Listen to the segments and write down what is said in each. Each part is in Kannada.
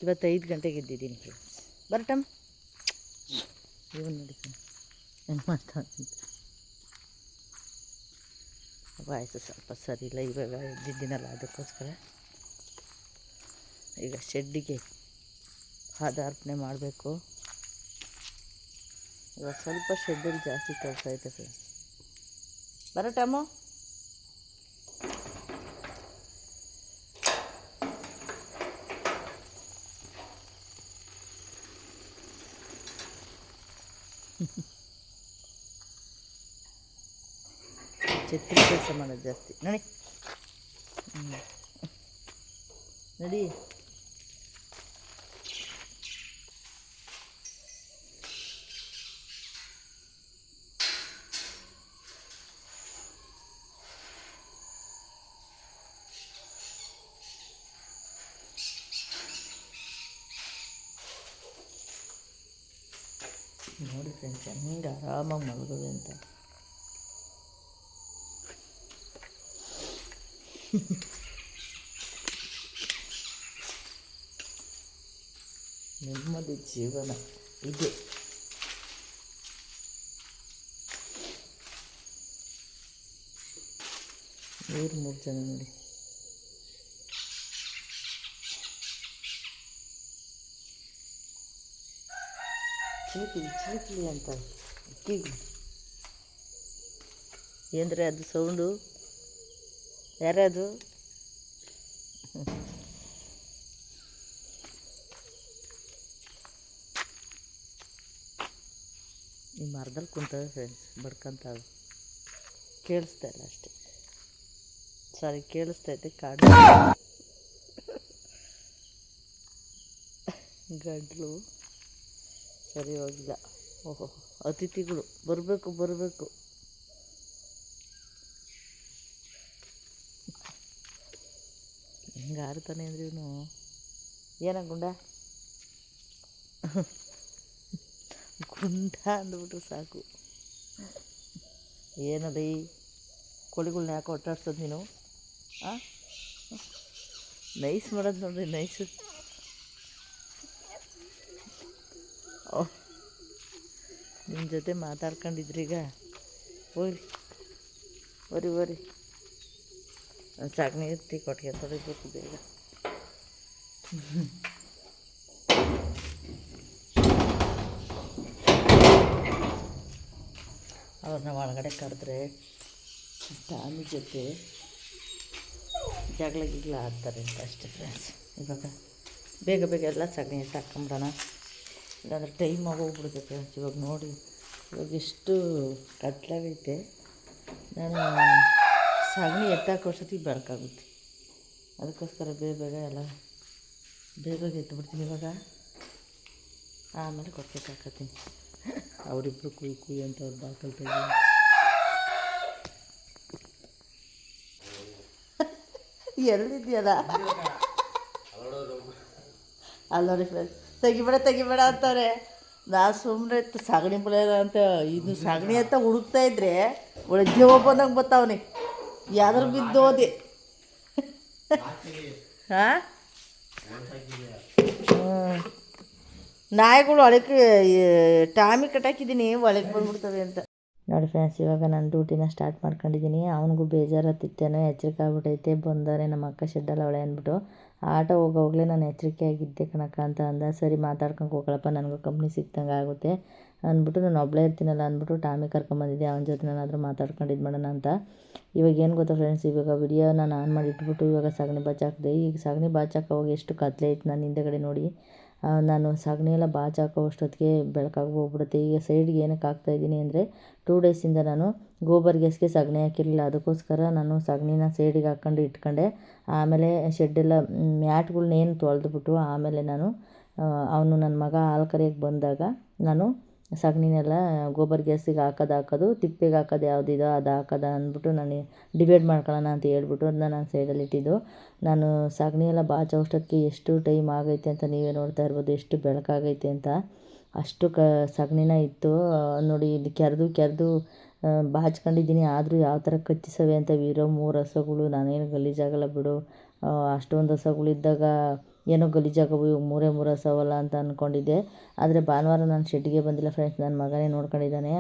ಇವತ್ತು 5 ಗಂಟೆಗೆ ಎದ್ದಿದ್ದೀನಿ ಫ್ರೆಂಡ್ಸ್. ಬರಟಮ್ ಇವನು ನೋಡಿ ಹೆಂಗೆ ಮಾಡ್ತಾ ವಾಯ್ಸು ಸ್ವಲ್ಪ ಸರಿ ಇಲ್ಲ. ಇವಾಗ ಎದ್ದಿದ್ದೀನಲ್ಲ ಅದಕ್ಕೋಸ್ಕರ ಈಗ ಶೆಡ್ಡಿಗೆ ಪಾದಾರ್ಪಣೆ ಮಾಡಬೇಕು. ಇವಾಗ ಸ್ವಲ್ಪ ಶೆಡ್ಡಲ್ಲಿ ಜಾಸ್ತಿ ಕೆಲಸ ಐತೆ ಫ್ರೆಂಡ್ಸ್. ಬರಟಮ್ಮು ಛತ್ರಿ ಕೆಲಸ ಮಾಡೋದು ಜಾಸ್ತಿ ನಡಿ ನಡಿ. ನೋಡಿ ಫ್ರೆಂಡ್ಸ್ ಹೆಂಗೆ ಆರಾಮಾಗಿ ಮಲಗೋದು ಅಂತ. ನೆಮ್ಮದಿ ಜೀವನ ಇದೆ. ನೀರು 3 ಜನ ನೋಡಿ. ಚಿಲಿಪಿಲಿ ಅಂತ ಅಕ್ಕಿಗೆ ಏನಂದರೆ ಅದು ಸೌಂಡು. ಯಾರದು? ಈ ಮರದಲ್ಲಿ ಕುಂತವೆ ಫ್ರೆಂಡ್ಸ್, ಬಡ್ಕೊಂತಾವೆ. ಕೇಳಿಸ್ತಾ ಇಲ್ಲ ಅಷ್ಟೇ. ಸಾರಿ, ಕೇಳಿಸ್ತೈತೆ. ಕಾಡು ಗಂಟ್ಲು ಸರಿ ಹೋಗಿಲ್ಲ. ಓಹೋ, ಅತಿಥಿಗಳು ಬರಬೇಕು. ಹೆಂಗೆ ಆಡ್ತಾನೆ ಅಂದರೆ ಇವನು. ಏನ ಗುಂಡ ಅಂದ್ಬಿಟ್ರೆ ಸಾಕು. ಏನದಿ ಕೋಳಿಗಳ್ನ ಯಾಕೆ ಒಟ್ಟಾಡ್ಸೋದು ನೀನು? ನೈಸ್ ಮಾಡೋದು ನೋಡ್ರಿ, ನೈಸು. ನಿಮ್ಮ ಜೊತೆ ಮಾತಾಡ್ಕೊಂಡಿದ್ರೀಗ ಬರಿ ಸಗಣಿ ಎತ್ತಿ ಕೊಟ್ಟಿಗೆ ತೊಳಿಬೇಕು ಬೇಗ. ಅವ್ರನ್ನ ಒಳಗಡೆ ಕರೆದ್ರೆ ಟಾಮಿ ಜೊತೆ ಜಗಳ ಆಡ್ತಾರೆ ಅಂತ ಅಷ್ಟೇ ಫ್ರೆಂಡ್ಸ್. ಇವಾಗ ಬೇಗ ಎಲ್ಲ ಸಗಣಿ ಎತ್ತಿ ಹಾಕ್ಕೊಂಬಿಡೋಣ, ಇಲ್ಲಾಂದ್ರೆ ಟೈಮ್ ಆಗೋಗ್ಬಿಡುತ್ತೆ ಫ್ರೆಂಡ್ಸ್. ಇವಾಗ ನೋಡಿ, ಇವಾಗ ಎಷ್ಟು ಕತ್ಲಾಗೈತೆ. ನಾನು ಸಗಣಿ ಎತ್ತಾಕೋಷ್ಟೊತ್ತಿಗೆ ಬೆಳಕಾಗುತ್ತೆ. ಅದಕ್ಕೋಸ್ಕರ ಬೇಗ ಎತ್ಬಿಡ್ತೀನಿ ಇವಾಗ. ಆಮೇಲೆ ಕೊಟ್ಟಿಗೆ ಹಾಕತ್ತೀನಿ. ಅವರಿಬ್ಬರು ಕುಯ್ ಅಂತ ಅವ್ರು ಬಾಕಲ್ ತೆಗಿ. ಎಲ್ಲಿದೆಯಲ್ಲ ಅಲ್ಲೋಡಿ ಫ್ರೆಂಡ್ಸ್, ತೆಗಿಬೇಡ ಅಂತಾರೆ. ನಾನು ಸುಮ್ಮನೆ ಸಗಣಿ ಬಳೆಯಲ್ಲ ಅಂತ ಇದು ಸಗಣಿ ಅಂತ ಹುಡುಕ್ತಾ ಇದ್ರೆ ಒಳ್ಳೆ ಜೀವ ಬಂದಂಗೆ ಬರ್ತಾವನೆ. ಯಾವ್ದಾರು ಬಿದ್ದೋದೆ. ಹಾಂ, ನಾಯಿಗಳು ಒಳಕ್ಕೆ ಟಾಮಿ ಕಟ್ಟಾಕಿದ್ದೀನಿ, ಒಳಗೆ ಬಂದ್ಬಿಡ್ತವೆ ಅಂತ. ನೋಡಿ ಫ್ರೆಂಡ್ಸ್, ಇವಾಗ ನಾನು ಡ್ಯೂಟಿನ ಸ್ಟಾರ್ಟ್ ಮಾಡ್ಕೊಂಡಿದ್ದೀನಿ. ಅವನಿಗೂ ಬೇಜಾರತ್ತಿತ್ತೇನೋ, ಎಚ್ಚರಿಕೆ ಆಗ್ಬಿಟ್ಟೈತೆ. ಬಂದರೆ ನಮ್ಮ ಅಕ್ಕ ಶೆಡ್ಡಲ್ಲ ಅವಳೆ ಅಂದ್ಬಿಟ್ಟು ಆಟ ಹೋಗೋವಾಗಲೇ ನಾನು ಎಚ್ಚರಿಕೆ ಆಗಿದ್ದೆ ಕಣಕ್ಕ ಅಂತ ಅಂದ. ಸರಿ ಮಾತಾಡ್ಕೊಂಡು ಹೋಗಳಪ್ಪ, ನನಗೂ ಕಂಪ್ನಿ ಸಿಕ್ತಂಗೆ ಆಗುತ್ತೆ ಅಂದ್ಬಿಟ್ಟು ನಾನು ಒಬ್ಬಳೇ ಇರ್ತೀನಲ್ಲ ಅಂದ್ಬಿಟ್ಟು ಟಾಮಿ ಕರ್ಕೊಂಬಂದಿದ್ದೆ. ಅವನ ಜೊತೆ ನಾನಾದರೂ ಮಾತಾಡ್ಕೊಂಡು ಇದು ಮಾಡೋಣ ಅಂತ. ಇವಾಗ ಏನು ಗೊತ್ತಾ ಫ್ರೆಂಡ್ಸ್, ಇವಾಗ ವಿಡಿಯೋ ನಾನು ಆನ್ ಮಾಡಿ ಇಟ್ಬಿಟ್ಟು ಇವಾಗ ಸಗಣಿ ಬಾಚಾಕಿದೆ. ಈಗ ಸಗಣಿ ಬಾಚಾಕೋವಾಗ ಎಷ್ಟು ಕತ್ಲೆ ಐತೆ ನನ್ನ ಹಿಂದೆಗಡೆ ನೋಡಿ. ನಾನು ಸಗಣಿ ಎಲ್ಲ ಬಾಚಾಕೋ ಅಷ್ಟೊತ್ತಿಗೆ ಬೆಳಕಾಗಿ ಹೋಗ್ಬಿಡುತ್ತೆ. ಈಗ ಸೈಡ್ಗೆ ಏನಕ್ಕೆ ಹಾಕ್ತಾಯಿದ್ದೀನಿ ಅಂದರೆ 2 ಡೇಸಿಂದ ನಾನು ಗೋಬರ್ ಗ್ಯಾಸ್ಗೆ ಸಗಣಿ ಹಾಕಿರಲಿಲ್ಲ. ಅದಕ್ಕೋಸ್ಕರ ನಾನು ಸಗಣಿನ ಸೈಡಿಗೆ ಹಾಕ್ಕೊಂಡು ಇಟ್ಕೊಂಡೆ. ಆಮೇಲೆ ಶೆಡ್ಡೆಲ್ಲ ಮ್ಯಾಟ್ಗಳ್ನೇನು ತೊಳೆದ್ಬಿಟ್ಟು ಆಮೇಲೆ ನಾನು ಅವನು ನನ್ನ ಮಗ ಹಾಲು ಕರಿಯೋಕ್ಕೆ ಬಂದಾಗ ನಾನು ಸಗಣಿನೆಲ್ಲ ಗೋಬರ್ ಗ್ಯಾಸಿಗೆ ಹಾಕೋದು ತಿಪ್ಪೆಗೆ ಹಾಕೋದು ಯಾವುದಿದೋ ಅದು ಹಾಕೋದು ಅಂದ್ಬಿಟ್ಟು ನಾನು ಡಿವೈಡ್ ಮಾಡ್ಕೊಳ್ಳೋಣ ಅಂತ ಹೇಳ್ಬಿಟ್ಟು ಅದನ್ನ ನಾನು ಸೈಡಲ್ಲಿ ಇಟ್ಟಿದ್ದು. ನಾನು ಸಗಣಿ ಎಲ್ಲ ಬಾಚೋಷ್ಟೊತ್ತಿಗೆ ಎಷ್ಟು ಟೈಮ್ ಆಗೈತೆ ಅಂತ ನೀವೇ ನೋಡ್ತಾ ಇರ್ಬೋದು, ಎಷ್ಟು ಬೆಳಕಾಗೈತೆ ಅಂತ. ಅಷ್ಟು ಸಗಣಿನ ಇತ್ತು ನೋಡಿ. ಇಲ್ಲಿ ಕೆರೆದು ಬಾಚ್ಕೊಂಡಿದ್ದೀನಿ. ಆದರೂ ಯಾವ ಥರ ಕಚ್ಚಿಸವೆ ಅಂತ. ಇರೋ 3 ಹಸುಗಳು, ನಾನೇನು ಗಲೀಜಾಗಲ್ಲ ಬಿಡು. ಅಷ್ಟೊಂದು ಹಸುಗಳಿದ್ದಾಗ ಏನೋ ಗಲೀಜಾಗವು ಇವಾಗ ಮೂರೇ ಹಸವಲ್ಲ ಅಂತ ಅಂದ್ಕೊಂಡಿದ್ದೆ. ಆದರೆ ಭಾನುವಾರ ನಾನು ಶೆಡ್ಡಿಗೆ ಬಂದಿಲ್ಲ ಫ್ರೆಂಡ್ಸ್, ನನ್ನ ಮಗನೇ ನೋಡ್ಕೊಂಡಿದ್ದಾನೆ.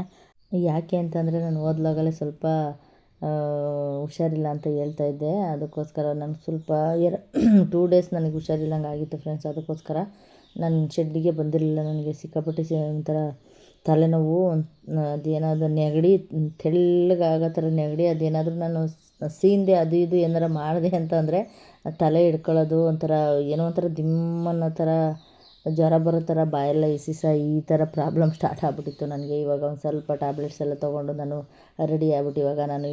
ಯಾಕೆ ಅಂತಂದರೆ ನಾನು ಓದ್ಲಾಗಲೇ ಸ್ವಲ್ಪ ಹುಷಾರಿಲ್ಲ ಅಂತ ಹೇಳ್ತಾ ಇದ್ದೆ. ಅದಕ್ಕೋಸ್ಕರ ನನಗೆ ಸ್ವಲ್ಪ 2 ಡೇಸ್ ನನಗೆ ಹುಷಾರಿಲ್ಲಂಗೆ ಆಗಿತ್ತು ಫ್ರೆಂಡ್ಸ್. ಅದಕ್ಕೋಸ್ಕರ ನಾನು ಶೆಡ್ಡಿಗೆ ಬಂದಿರಲಿಲ್ಲ. ನನಗೆ ಸಿಕ್ಕಾಪಟ್ಟೆ ಒಂಥರ ತಲೆನೋವು, ಅದೇನಾದ್ರು ನೆಗಡಿ, ತೆಳ್ಳಗಾಗೋ ಥರ ನೆಗಡಿ. ಅದೇನಾದರೂ ನಾನು ಸೀಂದೆ ಅದು ಇದು ಏನಾರು ಮಾಡಿದೆ ಅಂತಂದರೆ ತಲೆ ಹಿಡ್ಕೊಳ್ಳೋದು, ಒಂಥರ ಏನೋ ಒಂಥರ ದಿಮ್ಮನ್ನೋ ಥರ ಜ್ವರ ಬರೋ ಥರ, ಬಾಯೆಲ್ಲ ಇಸಿಸ, ಈ ಥರ ಪ್ರಾಬ್ಲಮ್ ಸ್ಟಾರ್ಟ್ ಆಗ್ಬಿಟ್ಟಿತ್ತು ನನಗೆ. ಇವಾಗ ಒಂದು ಸ್ವಲ್ಪ ಟ್ಯಾಬ್ಲೆಟ್ಸ್ ಎಲ್ಲ ತೊಗೊಂಡು ನಾನು ರೆಡಿ ಆಗ್ಬಿಟ್ಟು ಇವಾಗ ನಾನು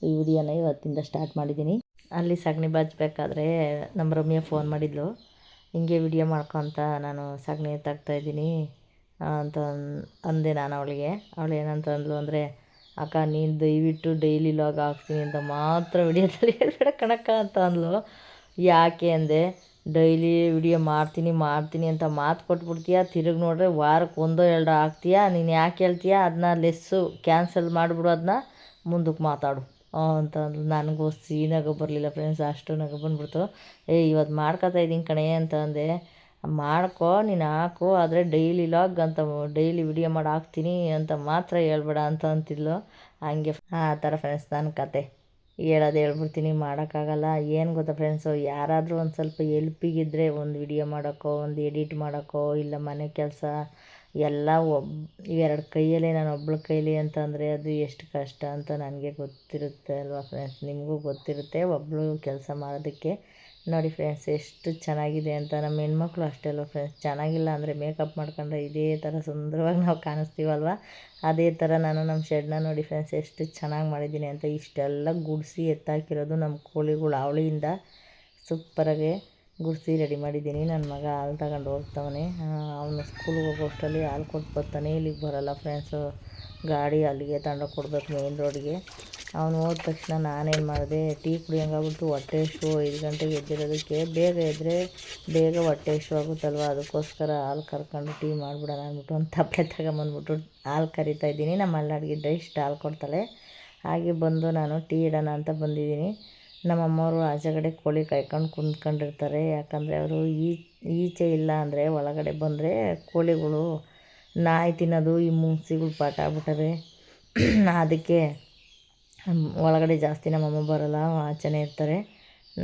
ಈ ವಿಡಿಯೋನ ಇವತ್ತಿಂದ ಸ್ಟಾರ್ಟ್ ಮಾಡಿದ್ದೀನಿ. ಅಲ್ಲಿ ಸಗಣಿ ಬಾಚಬೇಕಾದ್ರೆ ನಮ್ಮ ರಮ್ಯ ಫೋನ್ ಮಾಡಿದ್ಲು, ಹಿಂಗೆ ವಿಡಿಯೋ ಮಾಡ್ಕೊತ ನಾನು ಸಗಣಿ ತಾಗ್ತಾಯಿದ್ದೀನಿ ಅಂತ ಅಂದೆ ನಾನು ಅವಳಿಗೆ. ಅವಳು ಏನಂತ ಅಂದ್ಲು ಅಂದರೆ, ಅಕ್ಕ ನೀನು ದಯವಿಟ್ಟು ಡೈಲಿ ಲಾಗ್ ಹಾಕ್ತೀನಿ ಅಂತ ಮಾತ್ರ ವಿಡಿಯೋದಲ್ಲಿ ಹೇಳ್ಬೇಡ ಕಣಕ್ಕ ಅಂತ ಅಂದ್ಲು. ಯಾಕೆ ಅಂದೆ, ಡೈಲಿ ವಿಡಿಯೋ ಮಾಡ್ತೀನಿ ಅಂತ ಮಾತು ಕೊಟ್ಬಿಡ್ತೀಯ, ತಿರುಗಿ ನೋಡ್ರೆ ವಾರಕ್ಕೆ 1-2 ಹಾಕ್ತೀಯಾ, ನೀನು ಯಾಕೆ ಹೇಳ್ತೀಯ, ಅದನ್ನ ಲೆಸ್ಸು ಕ್ಯಾನ್ಸಲ್ ಮಾಡಿಬಿಡು, ಅದನ್ನ ಮುಂದಕ್ಕೆ ಮಾತಾಡು ಅಂತ ಅಂದ್ಲು. ನನಗೂ ನಗು ಬರಲಿಲ್ಲ ಫ್ರೆಂಡ್ಸ್, ಅಷ್ಟು ನಗು ಬಂದ್ಬಿಡ್ತು. ಇವತ್ತು ಮಾಡ್ಕೊತಾ ಇದ್ದೀನಿ ಕಣೆ ಅಂತ ಅಂದೆ. ಮಾಡ್ಕೊ, ನೀನು ಹಾಕು, ಆದರೆ ಡೈಲಿ ಲಾಗ್ ಅಂತ ಡೈಲಿ ವಿಡಿಯೋ ಮಾಡಿ ಹಾಕ್ತೀನಿ ಅಂತ ಮಾತ್ರ ಹೇಳ್ಬೇಡ ಅಂತ ಅಂತಿದ್ಲು. ಹಂಗೆ ಆ ಥರ ಫ್ರೆಂಡ್ಸ್ ನನ್ನ ಕತೆ ಹೇಳ್ಬಿಡ್ತೀನಿ, ಮಾಡೋಕ್ಕಾಗಲ್ಲ. ಏನು ಗೊತ್ತಾ ಫ್ರೆಂಡ್ಸು, ಯಾರಾದರೂ ಒಂದು ಸ್ವಲ್ಪ ಎಲ್ಪಿಗಿದ್ದರೆ ಒಂದು ವಿಡಿಯೋ ಮಾಡೋಕ್ಕೋ, ಒಂದು ಎಡಿಟ್ ಮಾಡೋಕ್ಕೋ, ಇಲ್ಲ ಮನೆ ಕೆಲಸ ಎಲ್ಲ ಇವೆರಡು ಕೈಯಲ್ಲೇ, ನಾನು ಒಬ್ಬಳ ಕೈಲಿ ಅಂತಂದರೆ ಅದು ಎಷ್ಟು ಕಷ್ಟ ಅಂತ ನನಗೆ ಗೊತ್ತಿರುತ್ತೆ ಅಲ್ವಾ ಫ್ರೆಂಡ್ಸ್, ನಿಮಗೂ ಗೊತ್ತಿರುತ್ತೆ ಒಬ್ಬಳು ಕೆಲಸ ಮಾಡೋದಕ್ಕೆ. ನೋಡಿ ಫ್ರೆಂಡ್ಸ್ ಎಷ್ಟು ಚೆನ್ನಾಗಿದೆ ಅಂತ. ನಮ್ಮ ಹೆಣ್ಮಕ್ಳು ಅಷ್ಟೇ ಅಲ್ವ ಫ್ರೆಂಡ್ಸ್, ಚೆನ್ನಾಗಿಲ್ಲ ಅಂದರೆ ಮೇಕಪ್ ಮಾಡ್ಕೊಂಡ್ರೆ ಇದೇ ಥರ ಸುಂದರವಾಗಿ ನಾವು ಕಾಣಿಸ್ತೀವಲ್ವ, ಅದೇ ಥರ ನಾನು ನಮ್ಮ ಶೆಡ್ನ ನೋಡಿ ಫ್ರೆಂಡ್ಸ್ ಎಷ್ಟು ಚೆನ್ನಾಗಿ ಮಾಡಿದ್ದೀನಿ ಅಂತ. ಇಷ್ಟೆಲ್ಲ ಗುಡಿಸಿ ಎತ್ತಾಕಿರೋದು ನಮ್ಮ ಕೋಳಿಗಳು ಅವಳಿಯಿಂದ ಸೂಪರಾಗಿ ಗುಡಿಸಿ ರೆಡಿ ಮಾಡಿದ್ದೀನಿ. ನನ್ನ ಮಗ ಹಾಲು ತಗೊಂಡು ಹೋಗ್ತಾವನೆ, ಅವನು ಸ್ಕೂಲ್ಗೆ ಹೋಗೋಷ್ಟರಲ್ಲಿ ಹಾಲು ಕೊಟ್ಟು ಬರ್ತಾನೆ. ಇಲ್ಲಿಗೆ ಬರೋಲ್ಲ ಫ್ರೆಂಡ್ಸು, ಗಾಡಿ ಅಲ್ಲಿಗೆ ತಗೊಂಡೋಗಿ ಕೊಡ್ಬೇಕು ಮೇನ್ ರೋಡಿಗೆ. ಅವನು ಹೋದ ತಕ್ಷಣ ನಾನೇನು ಮಾಡಿದೆ, ಟೀ ಕುಡಿಯೋಂಗಾಗ್ಬಿಟ್ಟು ಹೊಟ್ಟೆ ಹಸಿವು, 5 ಗಂಟೆಗೆ ಎದ್ದಿರೋದಕ್ಕೆ, ಬೇಗ ಎದ್ದರೆ ಬೇಗ ಹೊಟ್ಟೆ ಹಸಿವು ಆಗುತ್ತಲ್ವ, ಅದಕ್ಕೋಸ್ಕರ ಹಾಲು ಕರ್ಕೊಂಡು ಟೀ ಮಾಡಿಬಿಡೋಣ ಅಂದ್ಬಿಟ್ಟು ಒಂದು ತಪ್ಪಲೆ ತಗೊಂಬಂದ್ಬಿಟ್ಟು ಹಾಲು ಕರಿತಾ ಇದ್ದೀನಿ. ನಮ್ಮ ಅಳ್ಳಾಡಿಗಿದ್ರೆ ಇಷ್ಟು ಹಾಲು ಕೊಡ್ತಾಳೆ. ಹಾಗೆ ಬಂದು ನಾನು ಟೀ ಇಡೋಣ ಅಂತ ಬಂದಿದ್ದೀನಿ. ನಮ್ಮ ಅಮ್ಮವರು ಆಚೆಗಡೆ ಕೋಳಿ ಕಾಯ್ಕೊಂಡು ಕುಂತ್ಕೊಂಡಿರ್ತಾರೆ, ಯಾಕಂದರೆ ಅವರು ಈಚೆ ಇಲ್ಲ ಅಂದರೆ ಒಳಗಡೆ ಬಂದರೆ ಕೋಳಿಗಳು ನಾಯಿ ತಿನ್ನೋದು, ಈ ಮುಂಗ್ಸಿಗಳು ಪಾಠ ಆಗ್ಬಿಟ್ಟವೆ. ಅದಕ್ಕೆ ಒಳಗಡೆ ಜಾಸ್ತಿ ನಮ್ಮಮ್ಮ ಬರೋಲ್ಲ, ಆಚೆನೇ ಇರ್ತಾರೆ.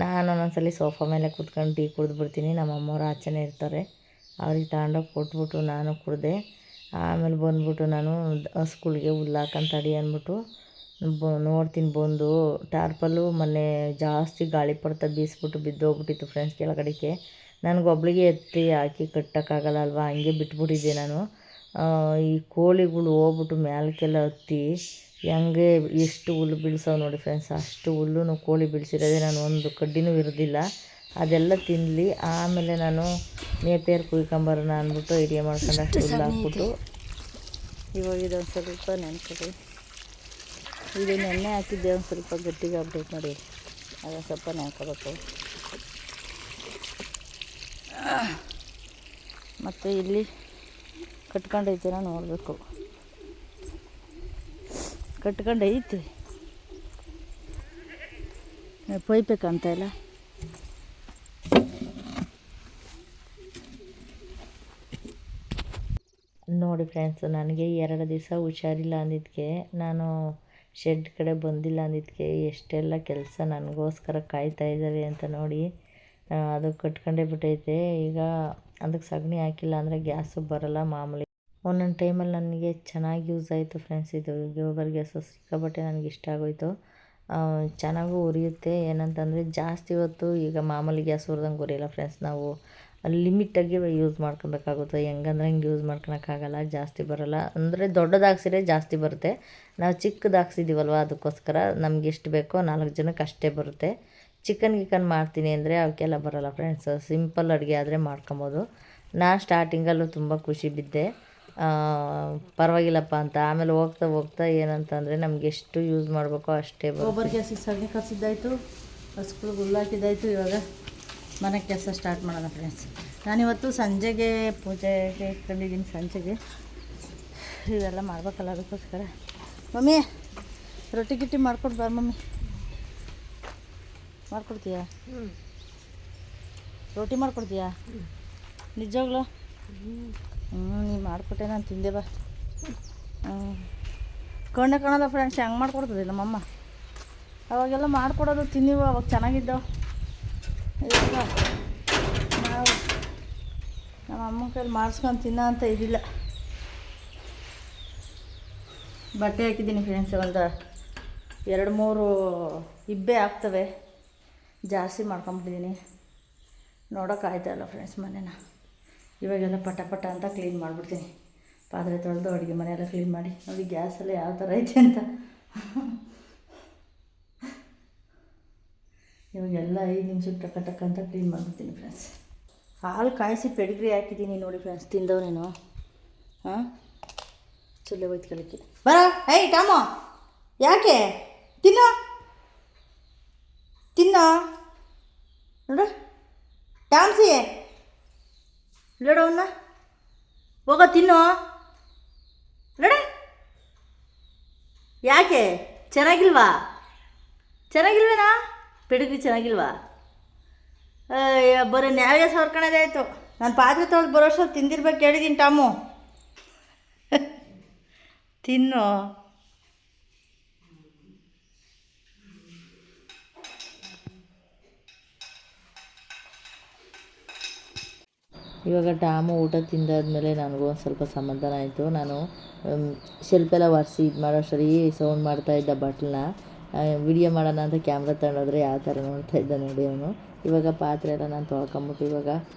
ನಾನು ಒಂದೊಂದ್ಸಲ ಸೋಫಾ ಮೇಲೆ ಕೂತ್ಕೊಂಡು ಟೀ ಕುಡಿದ್ಬಿಡ್ತೀನಿ, ನಮ್ಮಮ್ಮವ್ರು ಆಚೆನೇ ಇರ್ತಾರೆ. ಅವ್ರಿಗೆ ತಗೊಂಡೋಗಿ ಕೊಟ್ಬಿಟ್ಟು ನಾನು ಕುಡಿದೆ. ಆಮೇಲೆ ಬಂದ್ಬಿಟ್ಟು ನಾನು ಹಸುಗಳ್ಗೆ ಹುಲ್ಲು ಹಾಕಂತಡಿ ಅಂದ್ಬಿಟ್ಟು ನೋಡ್ತೀನಿ. ಬಂದು ಟಾರ್ಪಲ್ಲು ಮೊನ್ನೆ ಜಾಸ್ತಿ ಗಾಳಿ ಪಡ್ತಾ ಬೀಸ್ಬಿಟ್ಟು ಬಿದ್ದೋಗ್ಬಿಟ್ಟಿತ್ತು ಫ್ರೆಂಡ್ಸ್ ಕೆಳಗಡೆಗೆ. ನನಗೊಬ್ಳಿಗೆ ಎತ್ತಿ ಹಾಕಿ ಕಟ್ಟೋಕ್ಕಾಗಲ್ಲ ಅಲ್ವಾ, ಹಂಗೆ ಬಿಟ್ಬಿಟ್ಟಿದ್ದೆ ನಾನು. ಈ ಕೋಳಿಗಳು ಹೋಗ್ಬಿಟ್ಟು ಮ್ಯಾಲಕ್ಕೆಲ್ಲ ಹತ್ತಿ ಹೆಂಗೆ ಎಷ್ಟು ಹುಲ್ಲು ಬೀಳ್ಸವು ನೋಡಿ ಫ್ರೆಂಡ್ಸ್, ಅಷ್ಟು ಹುಲ್ಲು ಕೋಳಿ ಬೀಳ್ಸಿರೋದೆ, ನಾನು ಒಂದು ಕಡ್ಡಿನೂ ಇರೋದಿಲ್ಲ. ಅದೆಲ್ಲ ತಿನ್ನಲಿ, ಆಮೇಲೆ ನಾನು ನೇಪೇರು ಕುಯ್ಕೊಂಬರೋಣ ಅಂದ್ಬಿಟ್ಟು ಐಡಿಯಾ ಮಾಡ್ಕೊಂಡು ಅಷ್ಟು ಹುಲ್ಲು ಹಾಕ್ಬಿಟ್ಟು ಇವಾಗ ಇದೊಂದು ಸ್ವಲ್ಪ ನೆನ್ಕೊಳ್ಳಿ. ಇದು ನೆನ್ನೆ ಹಾಕಿದ್ದೆ, ಒಂದು ಸ್ವಲ್ಪ ಗಟ್ಟಿಗೆ ಆಗ್ಬಿಟ್ಟು ನೋಡಿ, ಅದೊಂದು ಸ್ವಲ್ಪ ನೆನ್ಕೋಬೇಕು. ಮತ್ತು ಇಲ್ಲಿ ಕಟ್ಕೊಂಡೈತೆ, ನೋಡಬೇಕು, ಕಟ್ಕೊಂಡೈತಿ, ಪೈಪೆ ಕಾಣ್ತಾ ಇಲ್ಲ. ನೋಡಿ ಫ್ರೆಂಡ್ಸ್, ನನಗೆ 2 ದಿವಸ ಹುಷಾರಿಲ್ಲ ಅಂದಿದ್ದಕ್ಕೆ, ನಾನು ಶೆಡ್ ಕಡೆ ಬಂದಿಲ್ಲ ಅಂದಿದ್ದಕ್ಕೆ ಎಷ್ಟೆಲ್ಲ ಕೆಲಸ ನನಗೋಸ್ಕರ ಕಾಯ್ತಾ ಇದ್ದಾರೆ ಅಂತ ನೋಡಿ. ಅದು ಕಟ್ಕೊಂಡೇ ಬಿಟ್ಟೈತೆ. ಈಗ ಅದಕ್ಕೆ ಸಗಣಿ ಹಾಕಿಲ್ಲ ಅಂದರೆ ಗ್ಯಾಸು ಬರೋಲ್ಲ ಮಾಮೂಲಿ. ಒಂದೊಂದು ಟೈಮಲ್ಲಿ ನನಗೆ ಚೆನ್ನಾಗಿ ಯೂಸ್ ಆಯಿತು ಫ್ರೆಂಡ್ಸ್, ಇದು ಗೋಬರ್ ಗ್ಯಾಸು ಸಿಕ್ಕಾಪಟ್ಟೆ ನನಗೆ ಇಷ್ಟ ಆಗೋಯಿತು. ಚೆನ್ನಾಗೂ ಉರಿಯುತ್ತೆ. ಏನಂತಂದರೆ ಜಾಸ್ತಿ ಹೊತ್ತು ಈಗ ಮಾಮೂಲಿ ಗ್ಯಾಸ್ ಉರಿದಂಗೆ ಉರಿಯಲ್ಲ ಫ್ರೆಂಡ್ಸ್, ನಾವು ಲಿಮಿಟಾಗಿ ಯೂಸ್ ಮಾಡ್ಕೊಬೇಕಾಗುತ್ತೆ. ಹೆಂಗಂದ್ರೆ ಹಂಗೆ ಯೂಸ್ ಮಾಡ್ಕೊಳಕ್ಕಾಗಲ್ಲ, ಜಾಸ್ತಿ ಬರೋಲ್ಲ. ಅಂದರೆ ದೊಡ್ಡದು ಹಾಕ್ಸಿದ್ರೆ ಜಾಸ್ತಿ ಬರುತ್ತೆ, ನಾವು ಚಿಕ್ಕದು ಹಾಕ್ಸಿದ್ದೀವಲ್ವ ಅದಕ್ಕೋಸ್ಕರ ನಮ್ಗೆ ಎಷ್ಟು ಬೇಕೋ 4 ಜನಕ್ಕೆ ಅಷ್ಟೇ ಬರುತ್ತೆ. ಚಿಕನ್ ಮಾಡ್ತೀನಿ ಅಂದರೆ ಅವಕ್ಕೆಲ್ಲ ಬರೋಲ್ಲ ಫ್ರೆಂಡ್ಸ್, ಸಿಂಪಲ್ ಅಡುಗೆ ಆದರೆ ಮಾಡ್ಕೊಬೋದು. ನಾನು ಸ್ಟಾರ್ಟಿಂಗಲ್ಲೂ ತುಂಬ ಖುಷಿ ಬಿದ್ದೆ, ಪರವಾಗಿಲ್ಲಪ್ಪ ಅಂತ. ಆಮೇಲೆ ಹೋಗ್ತಾ ಏನಂತಂದರೆ ನಮ್ಗೆ ಎಷ್ಟು ಯೂಸ್ ಮಾಡಬೇಕೋ ಅಷ್ಟೇ. ಗೋಬರ್ ಗ್ಯಾಸಿಗೆ ಸಗಣಿ ಕಸಿದ್ದಾಯಿತು, ಹಸುಗಳು ಹುಲ್ಲು ಹಾಕಿದ್ದಾಯಿತು. ಇವಾಗ ಮನೆ ಕೆಲಸ ಸ್ಟಾರ್ಟ್ ಮಾಡೋಣ ಫ್ರೆಂಡ್ಸ್. ನಾನಿವತ್ತು ಸಂಜೆಗೆ ಪೂಜೆಗೆ ಇಟ್ಕೊಂಡಿದ್ದೀನಿ, ಸಂಜೆಗೆ ಇವೆಲ್ಲ ಮಾಡ್ಬೇಕಲ್ಲ, ಅದಕ್ಕೋಸ್ಕರ. ಮಮ್ಮಿ ರೊಟ್ಟಿ ಗಿಟ್ಟಿ ಮಾಡ್ಕೊಡ್ಬಾರ ಮಮ್ಮಿ, ಮಾಡ್ಕೊಡ್ತೀಯಾ? ರೋಟಿ ಮಾಡ್ಕೊಡ್ತೀಯಾ ನಿಜವಾಗ್ಲೂ? ನೀ ಮಾಡಿಕೊಟ್ಟೆ ನಾನು ತಿಂದೆ ಬಾ. ಕಣ್ಣೆ ಕಾಣೋದ ಫ್ರೆಂಡ್ಸ್, ಹೆಂಗೆ ಮಾಡ್ಕೊಡ್ತದೆ ನಮ್ಮಮ್ಮ. ಅವಾಗೆಲ್ಲ ಮಾಡಿಕೊಡೋದು ತಿನ್ನಿವು, ಅವಾಗ ಚೆನ್ನಾಗಿದ್ದವು. ಇವಾಗ ನಾವು ನಮ್ಮ ಅಮ್ಮನ ಕೈಲಿ ಮಾಡಿಸ್ಕೊಂಡು ತಿನ್ನೋ ಅಂತ ಇದಿಲ್ಲ. ಬಟ್ಟೆ ಹಾಕಿದ್ದೀನಿ ಫ್ರೆಂಡ್ಸ್, ಒಂದು 2-3 ಇಬ್ಬೆ ಆಗ್ತವೆ. ಜಾಸ್ತಿ ಮಾಡ್ಕೊಂಬಿಟ್ಟಿದ್ದೀನಿ, ನೋಡೋಕ್ಕಾಯ್ತಾಯಿಲ್ಲ ಫ್ರೆಂಡ್ಸ್ ಮನೇನ. ಇವಾಗೆಲ್ಲ ಪಟ ಪಟ ಅಂತ ಕ್ಲೀನ್ ಮಾಡಿಬಿಡ್ತೀನಿ. ಪಾತ್ರೆ ತೊಳೆದು ಅಡುಗೆ ಮನೆಯೆಲ್ಲ ಕ್ಲೀನ್ ಮಾಡಿ ನೋಡಿ ಗ್ಯಾಸೆಲ್ಲ ಯಾವ ಥರ ಐತೆ ಅಂತ. ಇವಾಗೆಲ್ಲ 5 ನಿಮಿಷಕ್ಕೆ ಟಕ ಟಕ ಅಂತ ಕ್ಲೀನ್ ಮಾಡಿಬಿಡ್ತೀನಿ ಫ್ರೆಂಡ್ಸ್. ಹಾಲು ಕಾಯಿಸಿ ಪೆಡಿಗ್ರಿ ಹಾಕಿದ್ದೀನಿ ನೋಡಿ ಫ್ರೆಂಡ್ಸ್, ತಿಂದವನೇನು. ಹಾಂ, ಚುಲ್ಲೆ ಹೋಯ್ತು ಕಲಿಕೆ. ಬರ ಏಯ್ ಟಾಮೋ, ಯಾಕೆ ತಿನ್ನೋ ತಿನ್ನೋ ನೋಡು ಟಾಮ್ಸಿ, ನೋಡು ಅವನ್ನ, ಹೋಗೋ ತಿನ್ನೋ ನೋಡ. ಯಾಕೆ ಚೆನ್ನಾಗಿಲ್ವಾ? ಚೆನ್ನಾಗಿಲ್ವೇನಾ? ಪೆಡಿಗ್ರಿ ಚೆನ್ನಾಗಿಲ್ವಾ? ಬರೀ ನ್ಯಾಯ ಸವರ್ಕೊಳ್ಳೋದೇ ಆಯಿತು. ನಾನು ಪಾತ್ರೆ ತೊಳೆದು ಬರೋಷ್ಟೊತ್ತು ತಿಂದಿರ್ಬೇಕು ಹೇಳಿದ್ದೀನಿ ಟಾಮು. ತಿನ್ನು. ಇವಾಗ ಟಾಮು ಊಟ ತಿಂದಾದ್ಮೇಲೆ ನನಗೂ ಒಂದು ಸ್ವಲ್ಪ ಸಮಾಧಾನ ಆಯಿತು. ನಾನು ಶೆಲ್ಫೆಲ್ಲ ಒರೆಸಿ ಇದು ಮಾಡೋ ಸರಿ ಸೌಂಡ್ ಮಾಡ್ತಾಯಿದ್ದ ಬಟ್ಲನ್ನ ವಿಡಿಯೋ ಮಾಡೋಣ ಅಂತ ಕ್ಯಾಮ್ರಾ ತಗೊಂಡೋದ್ರೆ ಯಾವ ಥರ ನೋಡ್ತಾಯಿದ್ದ ನೋಡಿ ಅವನು. ಇವಾಗ ಪಾತ್ರೆ ಎಲ್ಲ ನಾನು ತೊಳ್ಕೊಂಬಿಟ್ಟು ಇವಾಗ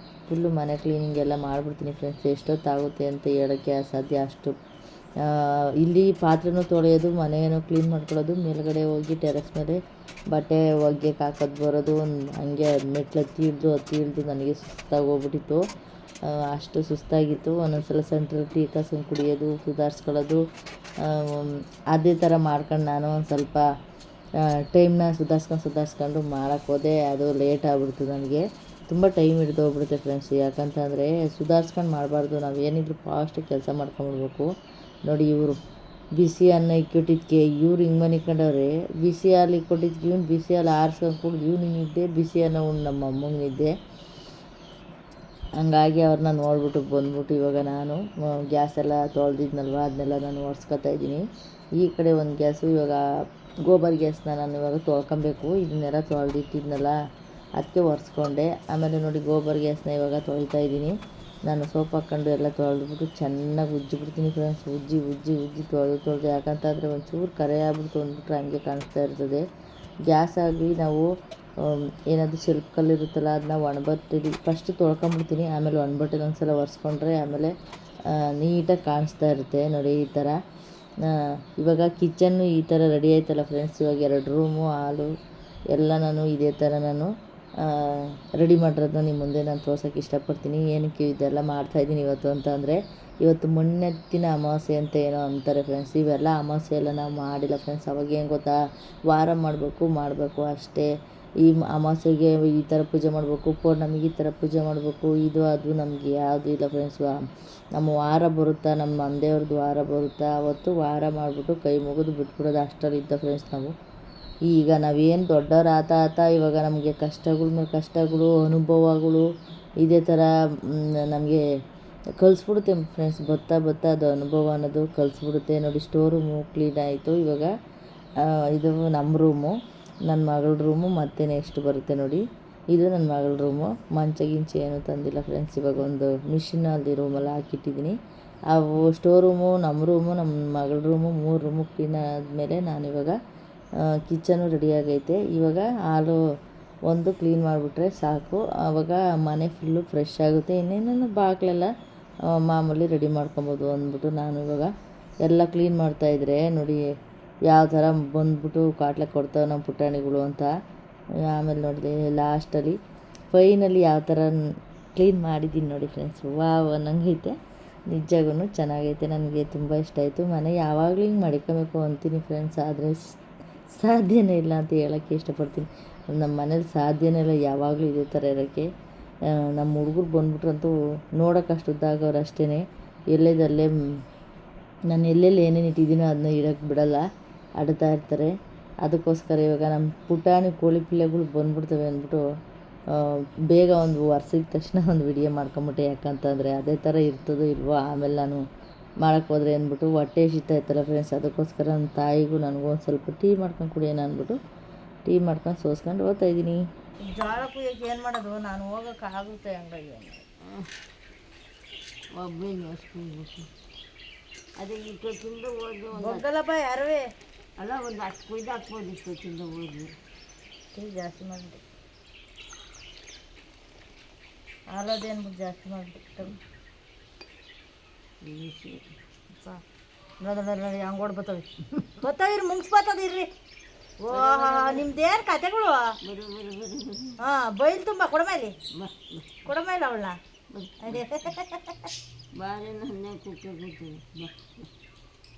ಫುಲ್ಲು ಮನೆ ಕ್ಲೀನಿಂಗ್ ಎಲ್ಲ ಮಾಡಿಬಿಡ್ತೀನಿ ಫ್ರೆಂಡ್ಸ್. ಎಷ್ಟೊತ್ತಾಗುತ್ತೆ ಅಂತ ಹೇಳೋಕ್ಕೆ ಅಸಾಧ್ಯ ಅಷ್ಟು. ಇಲ್ಲಿ ಪಾತ್ರೆನೂ ತೊಳೆಯೋದು, ಮನೆಯೂ ಕ್ಲೀನ್ ಮಾಡ್ಕೊಳ್ಳೋದು, ಮೇಲ್ಗಡೆ ಹೋಗಿ ಟೆರೆಸ್ ಮೇಲೆ ಬಟ್ಟೆ ಒಗ್ಯಕ್ಕೆ ಹಾಕೋದು ಬರೋದು, ಹಂಗೆ ಮೆಟ್ಲು ಹತ್ತಿ ಇಳಿದು ನನಗೆ ಸುಸ್ತಾಗಿ ಹೋಗ್ಬಿಟ್ಟಿತ್ತು. ಅಷ್ಟು ಸುಸ್ತಾಗಿತ್ತು. ಒಂದೊಂದು ಸಲ ಸೆಂಟ್ರಲ್ಲಿ ಟೀ ಕಾಸನ್ನು ಕುಡಿಯೋದು, ಸುಧಾರಿಸ್ಕೊಳ್ಳೋದು, ಅದೇ ಥರ ಮಾಡ್ಕೊಂಡು ನಾನು ಒಂದು ಸ್ವಲ್ಪ ಟೈಮ್ನ ಸುಧಾರಿಸ್ಕೊಂಡು ಮಾಡೋಕ್ಕೆ ಹೋದೆ. ಅದು ಲೇಟ್ ಆಗ್ಬಿಡ್ತು, ನನಗೆ ತುಂಬ ಟೈಮ್ ಹಿಡಿದು ಹೋಗ್ಬಿಡುತ್ತೆ ಫ್ರೆಂಡ್ಸ್. ಯಾಕಂತಂದರೆ ಸುಧಾರಿಸ್ಕೊಂಡು ಮಾಡಬಾರ್ದು, ನಾವು ಏನಿದ್ರು ಫಾಸ್ಟಾಗಿ ಕೆಲಸ ಮಾಡ್ಕೊಂಬಿಡ್ಬೇಕು. ನೋಡಿ ಇವರು ಬಿಸಿ ಅನ್ನ ಇಕ್ಕಿಟ್ಟಿದ್ದಕ್ಕೆ ಇವ್ರು ಹಿಂಗೆ ಮನಿಕೊಂಡವ್ರೆ. ಬಿಸಿ ಹಾಲು ಇಕ್ಕೊಟ್ಟಿದ್ದಕ್ಕೆ ಇವ್ನು ಬಿಸಿ ಹಾಲು ಆರಿಸ್ಕೊಂಡು ಕುಡಿದು ಇವ್ನು ನಿದ್ದೆ, ಬಿಸಿ ಅನ್ನ ಉಂಡು ನಮ್ಮ ಅಮ್ಮಂಗೆ ನಿದ್ದೆ. ಹಂಗಾಗಿ ಅವ್ರನ್ನ ನೋಡ್ಬಿಟ್ಟು ಬಂದ್ಬಿಟ್ಟು ಇವಾಗ ನಾನು ಗ್ಯಾಸೆಲ್ಲ ತೊಳೆದಿದ್ನಲ್ವ ಅದನ್ನೆಲ್ಲ ನಾನು ಒರೆಸ್ಕೊತಾ ಇದ್ದೀನಿ. ಈ ಕಡೆ ಒಂದು ಗ್ಯಾಸು, ಇವಾಗ ಗೋಬರ್ ಗ್ಯಾಸ್ನ ನಾನು ಇವಾಗ ತೊಳ್ಕೊಬೇಕು. ಇದನ್ನೆಲ್ಲ ತೊಳೆದಿಟ್ಟಿದ್ನಲ್ಲ ಅದಕ್ಕೆ ಒರೆಸ್ಕೊಂಡೆ. ಆಮೇಲೆ ನೋಡಿ ಗೋಬರ್ ಗ್ಯಾಸ್ನ ಇವಾಗ ತೊಳಿತಾ ಇದ್ದೀನಿ. ನಾನು ಸೋಪ್ ಹಾಕ್ಕೊಂಡು ಎಲ್ಲ ತೊಳೆದ್ಬಿಟ್ಟು ಚೆನ್ನಾಗಿ ಉಜ್ಜಿಬಿಡ್ತೀನಿ ಫ್ರೆಂಡ್ಸ್. ಉಜ್ಜಿ ತೊಳೆದು ಯಾಕಂತಂದರೆ ಒಂಚೂರು ಕರೆ ಆಗ್ಬಿಟ್ಟು ಅಂದ್ಬಿಟ್ರೆ ಹಂಗೆ ಕಾಣಿಸ್ತಾ ಇರ್ತದೆ. ಗ್ಯಾಸ್ ಆಗಲಿ ನಾವು ಏನಾದರೂ ಶೆಲ್ಫ್ ಕಲ್ಲಿರುತ್ತಲ್ಲ ಅದನ್ನ ಒಣಬಟ್ಟೆಲಿ ಫಸ್ಟ್ ತೊಳ್ಕೊಂಬಿಡ್ತೀನಿ. ಆಮೇಲೆ ಒಣಬಟ್ಟೆಲಿ ಒಂದು ಸಲ ಒರೆಸ್ಕೊಂಡ್ರೆ ಆಮೇಲೆ ನೀಟಾಗಿ ಕಾಣಿಸ್ತಾ ಇರುತ್ತೆ ನೋಡಿ ಈ ಥರ. ಇವಾಗ ಕಿಚನ್ನು ಈ ಥರ ರೆಡಿ ಆಯ್ತಲ್ಲ ಫ್ರೆಂಡ್ಸ್. ಇವಾಗ 2 ರೂಮು, ಹಾಲು ಎಲ್ಲ ನಾನು ಇದೇ ಥರ ನಾನು ರೆಡಿ ಮಾಡಿರೋದನ್ನ ನಿಮ್ಮ ಮುಂದೆ ನಾನು ತೋರ್ಸೋಕ್ಕೆ ಇಷ್ಟಪಡ್ತೀನಿ. ಏನಕ್ಕೆ ಇದೆಲ್ಲ ಮಾಡ್ತಾಯಿದ್ದೀನಿ ಇವತ್ತು ಅಂತಂದರೆ, ಇವತ್ತು ಮಣ್ಣೆತ್ತಿನ ಅಮಾವಾಸ್ಯೆ ಅಂತ ಏನೋ ಅಂತಾರೆ ಫ್ರೆಂಡ್ಸ್. ಇವೆಲ್ಲ ಅಮಾವಾಸ್ಯೆ ಎಲ್ಲ ನಾವು ಮಾಡಿಲ್ಲ ಫ್ರೆಂಡ್ಸ್. ಅವಾಗ ಏನು ಗೊತ್ತಾ, ವಾರ ಮಾಡಬೇಕು ಅಷ್ಟೇ. ಈ ಅಮಾವಾಸ್ಯೆಗೆ ಈ ಥರ ಪೂಜೆ ಮಾಡಬೇಕು, ಪೌರ್ಣಮಿಗೆ ಈ ಥರ ಪೂಜೆ ಮಾಡಬೇಕು, ಇದು ಅದು ನಮಗೆ ಯಾವುದೂ ಇಲ್ಲ ಫ್ರೆಂಡ್ಸ್. ನಮ್ಮ ವಾರ ಬರುತ್ತಾ, ನಮ್ಮ ಮಂದೇವ್ರದ್ದು ವಾರ ಬರುತ್ತಾ, ಅವತ್ತು ವಾರ ಮಾಡಿಬಿಟ್ಟು ಕೈ ಮುಗಿದು ಬಿಟ್ಬಿಡೋದು ಅಷ್ಟರಲ್ಲಿದ್ದ ಫ್ರೆಂಡ್ಸ್ ನಾವು. ಈಗ ನಾವೇನು ದೊಡ್ಡವ್ರು ಆತ ಇವಾಗ ನಮಗೆ ಕಷ್ಟಗಳ ಮೇಲೆ ಕಷ್ಟಗಳು, ಅನುಭವಗಳು ಇದೇ ಥರ ನಮಗೆ ಕಲಿಸ್ಬಿಡುತ್ತೆ ಫ್ರೆಂಡ್ಸ್. ಬತ್ತಾ ಅದು ಅನುಭವ ಅನ್ನೋದು ಕಲಿಸ್ಬಿಡುತ್ತೆ ನೋಡಿ. ಸ್ಟೋರ್ ರೂಮು ಕ್ಲೀನ್ ಆಯಿತು. ಇವಾಗ ಇದು ನಮ್ಮ ರೂಮು, ನನ್ನ ಮಗಳ ರೂಮು, ಮತ್ತು ನೆಕ್ಸ್ಟ್ ಬರುತ್ತೆ ನೋಡಿ ಇದು ನನ್ನ ಮಗಳ ರೂಮು. ಮಂಚ ಏನೂ ತಂದಿಲ್ಲ ಫ್ರೆಂಡ್ಸ್. ಇವಾಗ ಒಂದು ಮಿಷಿನ್ ಅಲ್ಲಿ ರೂಮೆಲ್ಲ ಹಾಕಿಟ್ಟಿದ್ದೀನಿ. ಅವು ಸ್ಟೋರ್ ರೂಮು, ನಮ್ಮ ರೂಮು, ನಮ್ಮ ಮಗಳ ರೂಮು, 3 ರೂಮು ಕ್ಲೀನ್ ಆದಮೇಲೆ ನಾನಿವಾಗ ಕಿಚನು ರೆಡಿಯಾಗೈತೆ. ಇವಾಗ ಹಾಲು ಒಂದು ಕ್ಲೀನ್ ಮಾಡಿಬಿಟ್ರೆ ಸಾಕು, ಆವಾಗ ಮನೆ ಫುಲ್ಲು ಫ್ರೆಶ್ ಆಗುತ್ತೆ. ಇನ್ನೇನು ಬಾಗಿಲೆಲ್ಲ ಮಾಮೂಲಿ ರೆಡಿ ಮಾಡ್ಕೊಬೋದು ಅಂದ್ಬಿಟ್ಟು ನಾನು ಇವಾಗ ಎಲ್ಲ ಕ್ಲೀನ್ ಮಾಡ್ತಾಯಿದ್ರೆ ನೋಡಿ ಯಾವ ಥರ ಬಂದ್ಬಿಟ್ಟು ಕಾಟ್ಲೆ ಕೊಡ್ತಾವೆ ನಮ್ಮ ಪುಟಾಣಿಗಳು ಅಂತ. ಆಮೇಲೆ ನೋಡಿದೆ ಲಾಸ್ಟಲ್ಲಿ ಫೈನಲಿ ಯಾವ ಥರ ಕ್ಲೀನ್ ಮಾಡಿದ್ದೀನಿ ನೋಡಿ ಫ್ರೆಂಡ್ಸ್. ವಾವ್ ಅನ್ನಂಗೈತೆ, ನಿಜವಾಗೂ ಚೆನ್ನಾಗೈತೆ. ನನಗೆ ತುಂಬ ಇಷ್ಟ ಆಯಿತು. ಮನೆ ಯಾವಾಗಲೂ ಹಿಂಗೆ ಮಡಿಕೊಬೇಕು ಅಂತೀನಿ ಫ್ರೆಂಡ್ಸ್, ಆದರೆ ಸಾಧ್ಯನೇ ಇಲ್ಲ ಅಂತ ಹೇಳೋಕ್ಕೆ ಇಷ್ಟಪಡ್ತೀನಿ. ನಮ್ಮ ಮನೇಲಿ ಸಾಧ್ಯನೇ ಇಲ್ಲ ಯಾವಾಗಲೂ ಇದೇ ಥರ ಇರೋಕ್ಕೆ. ನಮ್ಮ ಹುಡುಗರು ಬಂದ್ಬಿಟ್ರಂತೂ ನೋಡೋಕೆ ಅಷ್ಟು ಉದ್ದಾಗವ್ರು ಅಷ್ಟೇ. ಎಲ್ಲೇದಲ್ಲೇ ನಾನು ಎಲ್ಲೆಲ್ಲಿ ಏನೇನು ಇಟ್ಟಿದ್ದೀನೋ ಅದನ್ನ ಇಡೋಕ್ಕೆ ಬಿಡೋಲ್ಲ, ಆಡ್ತಾ ಇರ್ತಾರೆ. ಅದಕ್ಕೋಸ್ಕರ ಇವಾಗ ನಮ್ಮ ಪುಟಾಣಿ ಕೋಳಿ ಪಿಲ್ಲೆಗಳು ಬಂದ್ಬಿಡ್ತವೆ ಅಂದ್ಬಿಟ್ಟು ಬೇಗ ಒಂದು ಒರೆಸಿದ ತಕ್ಷಣ ಒಂದು ವಿಡಿಯೋ ಮಾಡ್ಕೊಂಬಿಟ್ಟೆ, ಯಾಕಂತಂದರೆ ಅದೇ ಥರ ಇರ್ತದೋ ಇಲ್ವೋ ಆಮೇಲೆ ನಾನು ಮಾಡೋಕ್ಕೆ ಹೋದ್ರೆ ಅಂದ್ಬಿಟ್ಟು ಹೊಟ್ಟೆ ಹಸಿತಾ ಇತ್ತಲ್ಲ ಫ್ರೆಂಡ್ಸ್, ಅದಕ್ಕೋಸ್ಕರ ನನ್ನ ತಾಯಿಗೂ ನನಗೂ ಒಂದು ಸ್ವಲ್ಪ ಟೀ ಮಾಡ್ಕೊಂಡು ಕುಡಿಯೋಣ ಅಂದ್ಬಿಟ್ಟು ಟೀ ಮಾಡ್ಕೊಂಡು ಸೋಸ್ಕೊಂಡು ಓದ್ತಾಯಿದ್ದೀನಿ. ಜೋಳ ಕುಯ್ಯೋಕ್ಕೆ ಏನು ಮಾಡೋದು, ನಾನು ಹೋಗೋಕ್ಕಾಗುತ್ತೆ ಹಂಗಾಗಿ ಒಬ್ಬನೇ ಅದೇ ಇಷ್ಟೊತ್ತಿಂದ ಓದು ಹೋಗಲ್ಲಪ್ಪ ಯಾರುವೇ ಅಲ್ಲ, ಒಂದು ಅಷ್ಟು ಕುಯ್ದು ಹಾಕ್ಬೋದು ಇಷ್ಟೊತ್ತಿಂದ ಓದಿ. ಟೀ ಜಾಸ್ತಿ ಮಾಡಿಬಿಟ್ಟು ಹಾಲೋದೇನು ಜಾಸ್ತಿ ಮಾಡಿಬಿಟ್ಟು ನೋಡಿ ಹಂಗೋಡ್ ಬತ್ತಾವಿರಿ ಮುಗಿಸ್ಬತ್ತದಿರ್ರಿ. ಓ ನಿಮ್ದೇನು ಕತೆಗಳು? ಹಾಂ ಬೈಲ್ ತುಂಬ ಕೊಡಮೇಲಿ ಅವಳನ್ನ ಬಾರಿ ಹಣ್ಣೆ ಕೂತ್ಕೊಂಡು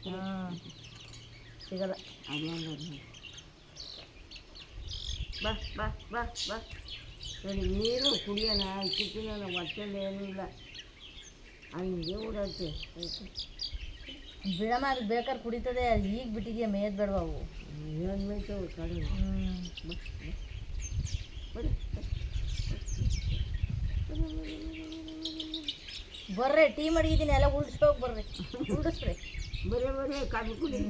ಹಾಂ ಸಿಗಲ್ಲ. ಬಾ ಬಾ ಬಾ ಬಾ ಸರಿ, ನೀರು ಕುಡಿಯೋಣ, ಇಟ್ಟಿನ ಹೊಟ್ಟೆಲ್ಲ ಏನೂ ಇಲ್ಲ, ಹಂಗೆ ಓಡಾಡ್ತೆ ಬಿಡಮ್ಮ, ಅದು ಬೇಕಾದ್ರೆ ಕುಡಿತದೆ. ಈಗ ಬಿಟ್ಟಿದೆಯಾ, ಮೇಯ್ದು ಬೇಡವಾ ಅವು? ಏನು ಮೇಯ್ತವೆ ಕಡೆ. ಬರ್ರಿ, ಟೀ ಮಡಗಿದ್ದೀನಿ, ಎಲ್ಲ ಉಳಿಸ್ಕೋಗಿ ಬರ್ರಿ, ಉಳಿಸ್ರಿ ಬರೀ ಕಣ್ಣು ಕುಡಿ.